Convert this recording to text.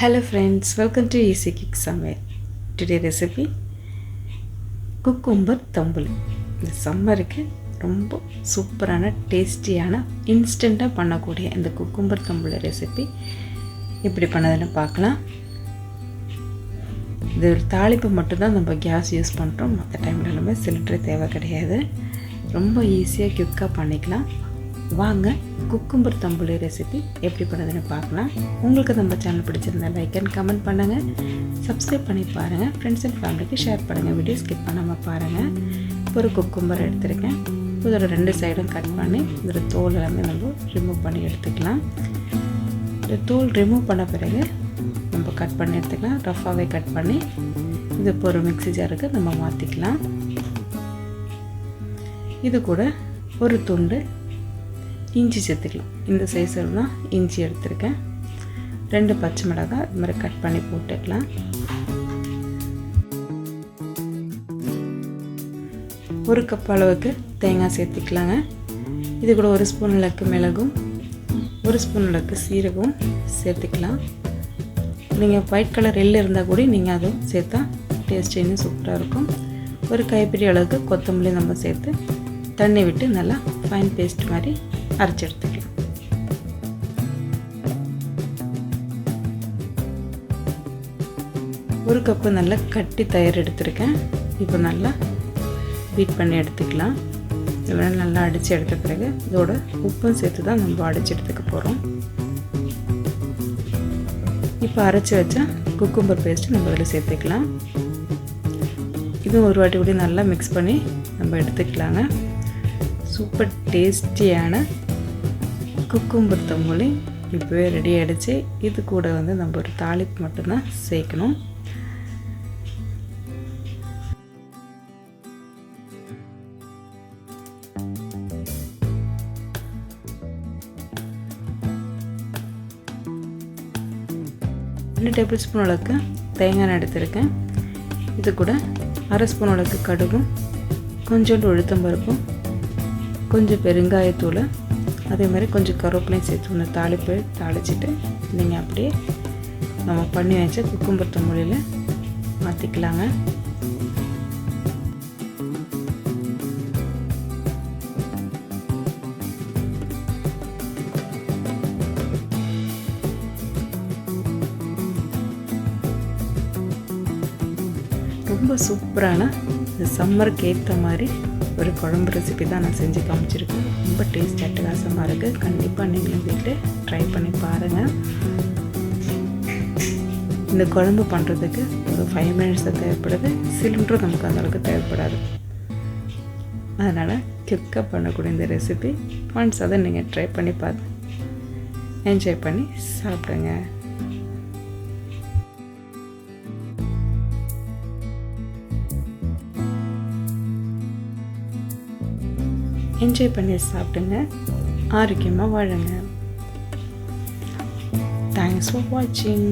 Hello friends, welcome to Easy Kick Summer. Today recipe cucumber தம்புளி. இந்த சம்மருக்கு ரொம்ப சூப்பரான டேஸ்டியான இன்ஸ்டண்ட்டாக பண்ணக்கூடிய இந்த குக்கும்பர் தம்புளி ரெசிபி எப்படி பண்ணதுன்னு பார்க்கலாம். இது ஒரு தாளிப்பு மட்டும்தான் நம்ம கேஸ் யூஸ் பண்ணுறோம். மற்ற டைமில் நம்ம சிலிண்டர் தேவை கிடையாது. ரொம்ப ஈஸியாக குயிக்காக பண்ணிக்கலாம். வாங்க குக்கும்பர் தம்புளி ரெசிபி எப்படி பண்ணுறதுன்னு பார்க்கலாம். உங்களுக்கு நம்ம சேனல் பிடிச்சிருந்தா லைக் அண்ட் கமெண்ட் பண்ணுங்கள், சப்ஸ்கிரைப் பண்ணி பாருங்கள், ஃப்ரெண்ட்ஸ் அண்ட் ஃபேமிலிக்கு ஷேர் பண்ணுங்கள், வீடியோ ஸ்கிப் பண்ணாமல் பாருங்கள். ஒரு குக்கும்பர் எடுத்துருக்கேன். இதோட 2 சைடும் கட் பண்ணி இதோட தோல் எல்லாமே நம்ம ரிமூவ் பண்ணி எடுத்துக்கலாம். இந்த தோல் ரிமூவ் பண்ண பிறகு நம்ம கட் பண்ணி எடுத்துக்கலாம். ரஃபாகவே கட் பண்ணி இது இப்போ ஒரு மிக்ஸி ஜாருக்கு நம்ம மாற்றிக்கலாம். இது கூட ஒரு துண்டு இஞ்சி சேர்த்துக்கலாம். இந்த சைஸில் தான் இஞ்சி எடுத்துருக்கேன். 2 பச்சை மிளகாய் இது மாதிரி கட் பண்ணி போட்டுக்கலாம். ஒரு கப் அளவுக்கு தேங்காய் சேர்த்துக்கலாங்க. இது கூட 1 ஸ்பூன் அளவுக்கு மிளகும் 1 ஸ்பூன் அளவுக்கு சீரகம் சேர்த்துக்கலாம். நீங்கள் ஒயிட் கலர் எள்ளு இருந்தால் கூட நீங்கள் அதுவும் சேர்த்தா டேஸ்ட் இன்னும் சூப்பராக இருக்கும். ஒரு கைப்பிடி அளவுக்கு கொத்தமல்லி நம்ம சேர்த்து தண்ணி விட்டு நல்லா ஃபைன் பேஸ்ட் மாதிரி அரைச்சி எடுத்துக்கலாம். ஒரு கப்பு நல்லா கட்டி தயிர் எடுத்துருக்கேன். இப்போ நல்லா பீட் பண்ணி எடுத்துக்கலாம். இதெல்லாம் நல்லா அடித்து எடுத்த பிறகு இதோட உப்பும் சேர்த்து தான் நம்ம அடித்து எடுத்துக்க போகிறோம். இப்போ அரைச்சி வச்சா குக்கும்பர் பேஸ்ட்டு நம்ம இதில் சேர்த்துக்கலாம். இதுவும் ஒரு வாட்டி கூட நல்லா மிக்ஸ் பண்ணி நம்ம எடுத்துக்கலாங்க. சூப்பர் டேஸ்டியான குக்கும்பர் தம்புளி இப்போவே ரெடி ஆகிடுச்சு. இது கூட நம்ம ஒரு தாளிப்பு மட்டும்தான் சேர்க்கணும். ரெண்டு டேபிள் ஸ்பூன் அளவுக்கு தேங்காய் எடுத்திருக்கேன். இது கூட 1/2 ஸ்பூன் அளவுக்கு கடுகும், கொஞ்சோண்டு உளுத்தம்பருப்பும், கொஞ்சம் பெருங்காயத்தூள், அதே மாதிரி கொஞ்சம் கருவேப்பிலையும் சேர்த்து ஒன்று தாளிப்பு தாளிச்சிட்டு நீங்கள் அப்படியே நம்ம பண்ணி வச்ச குக்கும்பர் தம்புளியில் மாற்றிக்கலாங்க. ரொம்ப சூப்பரான இந்த சம்மருக்கு ஏற்ற மாதிரி ஒரு குழம்பு ரெசிபி தான் நான் செஞ்சு காமிச்சிருக்கேன். ரொம்ப டேஸ்ட் அட்டகாசமாக இருக்குது. கண்டிப்பாக நீங்களும் வீட்டில் ட்ரை பண்ணி பாருங்கள். இந்த குழம்பு பண்ணுறதுக்கு ஒரு 5 மினிட்ஸ் தான் தேவைப்படுது. சிலிண்டரும் நமக்கு அந்தளவுக்கு தேவைப்படாது. அதனால் குயிக்காக பண்ணக்கூடிய இந்த ரெசிபி ஒன்ஸ் அதை நீங்கள் ட்ரை பண்ணி பார்த்து என்ஜாய் பண்ணி சாப்பிடுங்க. என்ஜாய் பண்ணி சாப்பிடுங்க. ஆரோக்கியமாக வாழுங்க. தேங்க்ஸ் ஃபார் வாட்சிங்.